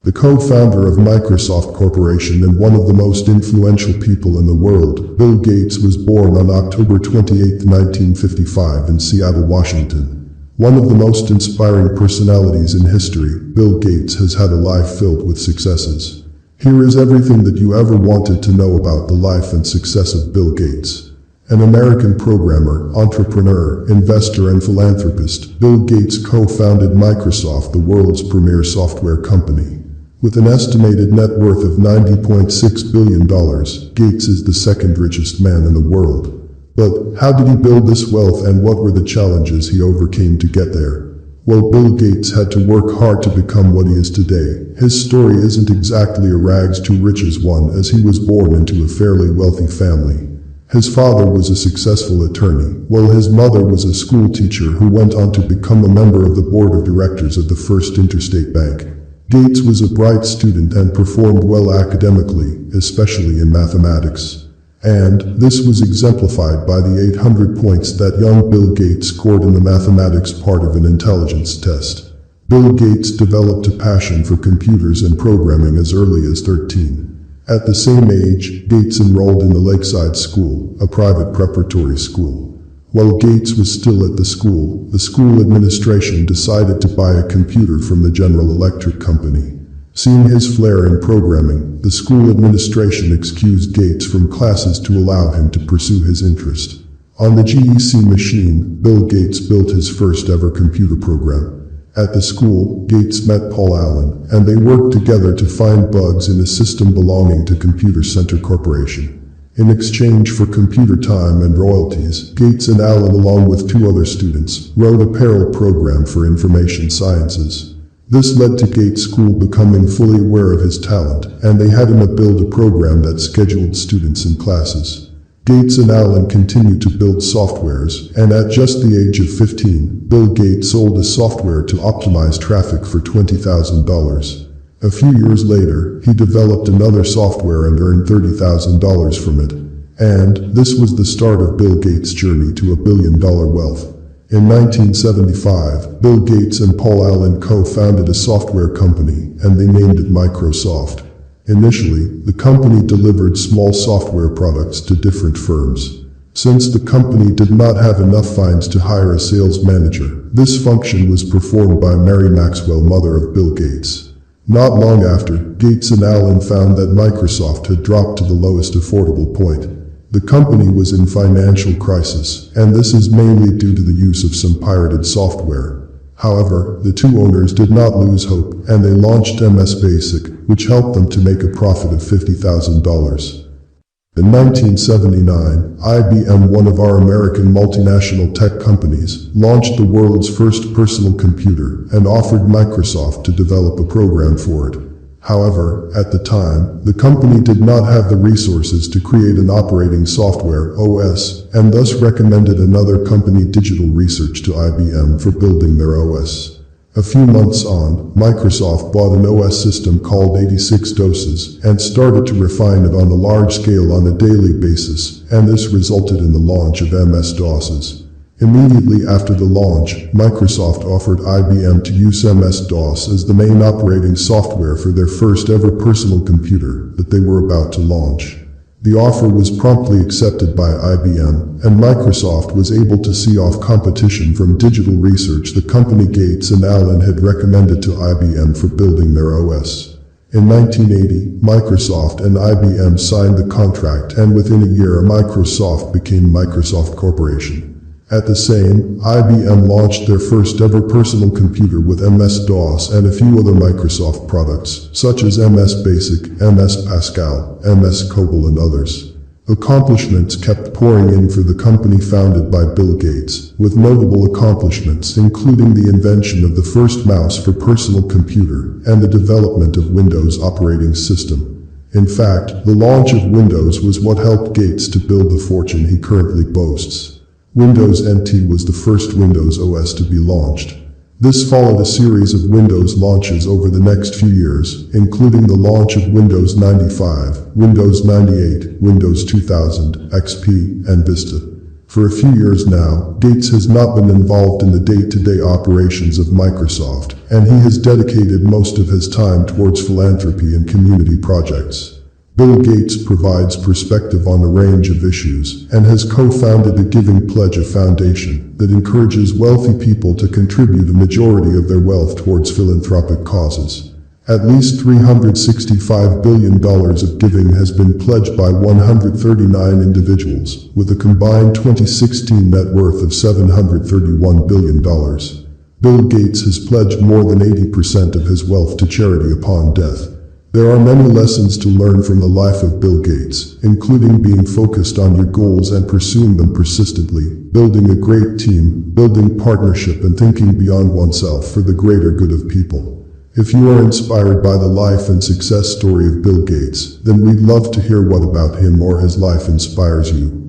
The co-founder of Microsoft Corporation and one of the most influential people in the world, Bill Gates was born on October 28, 1955 in Seattle, Washington. One of the most inspiring personalities in history, Bill Gates has had a life filled with successes. Here is everything that you ever wanted to know about the life and success of Bill Gates. An American programmer, entrepreneur, investor, and philanthropist, Bill Gates co-founded Microsoft, the world's premier software company. With an estimated net worth of $90.6 billion, Gates is the second richest man in the world. But how did he build this wealth and what were the challenges he overcame to get there? Well, Bill Gates had to work hard to become what he is today. His story isn't exactly a rags to riches one, as he was born into a fairly wealthy family. His father was a successful attorney, while his mother was a school teacher who went on to become a member of the board of directors of the First Interstate Bank. Gates was a bright student and performed well academically, especially in mathematics. And this was exemplified by the 800 points that young Bill Gates scored in the mathematics part of an intelligence test. Bill Gates developed a passion for computers and programming as early as 13. At the same age, Gates enrolled in the Lakeside School, a private preparatory school. While Gates was still at the school administration decided to buy a computer from the General Electric Company. Seeing his flair in programming, the school administration excused Gates from classes to allow him to pursue his interest. On the GEC machine, Bill Gates built his first ever computer program. At the school, Gates met Paul Allen, and they worked together to find bugs in a system belonging to Computer Center Corporation. In exchange for computer time and royalties, Gates and Allen, along with two other students, wrote a parallel program for information sciences. This led to Gates' school becoming fully aware of his talent, and they had him build a program that scheduled students in classes. Gates and Allen continued to build softwares, and at just the age of 15, Bill Gates sold a software to optimize traffic for $20,000. A few years later, he developed another software and earned $30,000 from it. And this was the start of Bill Gates' journey to $1 billion wealth. In 1975, Bill Gates and Paul Allen co-founded a software company, and they named it Microsoft. Initially, the company delivered small software products to different firms. Since the company did not have enough funds to hire a sales manager, this function was performed by Mary Maxwell, mother of Bill Gates. Not long after, Gates and Allen found that Microsoft had dropped to the lowest affordable point. The company was in financial crisis, and this is mainly due to the use of some pirated software. However, the two owners did not lose hope, and they launched MS Basic, which helped them to make a profit of $50,000. In 1979, IBM, one of our American multinational tech companies, launched the world's first personal computer and offered Microsoft to develop a program for it. However, at the time, the company did not have the resources to create an operating software OS, and thus recommended another company, Digital Research, to IBM for building their OS. A few months on, Microsoft bought an OS system called 86DOSes and started to refine it on a large scale on a daily basis, and this resulted in the launch of MS-DOSes. Immediately after the launch, Microsoft offered IBM to use MS-DOS as the main operating software for their first ever personal computer that they were about to launch. The offer was promptly accepted by IBM, and Microsoft was able to see off competition from Digital Research, the company Gates and Allen had recommended to IBM for building their OS. In 1980, Microsoft and IBM signed the contract, and within a year Microsoft became Microsoft Corporation. At the same, IBM launched their first ever personal computer with MS-DOS and a few other Microsoft products, such as MS Basic, MS Pascal, MS COBOL, and others. Accomplishments kept pouring in for the company founded by Bill Gates, with notable accomplishments including the invention of the first mouse for personal computer and the development of Windows operating system. In fact, the launch of Windows was what helped Gates to build the fortune he currently boasts. Windows NT was the first Windows OS to be launched. This followed a series of Windows launches over the next few years, including the launch of Windows 95, Windows 98, Windows 2000, XP, and Vista. For a few years now, Gates has not been involved in the day-to-day operations of Microsoft, and he has dedicated most of his time towards philanthropy and community projects. Bill Gates provides perspective on a range of issues and has co-founded the Giving Pledge, a foundation that encourages wealthy people to contribute a majority of their wealth towards philanthropic causes. At least $365 billion of giving has been pledged by 139 individuals, with a combined 2016 net worth of $731 billion. Bill Gates has pledged more than 80% of his wealth to charity upon death. There are many lessons to learn from the life of Bill Gates, including being focused on your goals and pursuing them persistently, building a great team, building partnership, and thinking beyond oneself for the greater good of people. If you are inspired by the life and success story of Bill Gates, then we'd love to hear what about him or his life inspires you.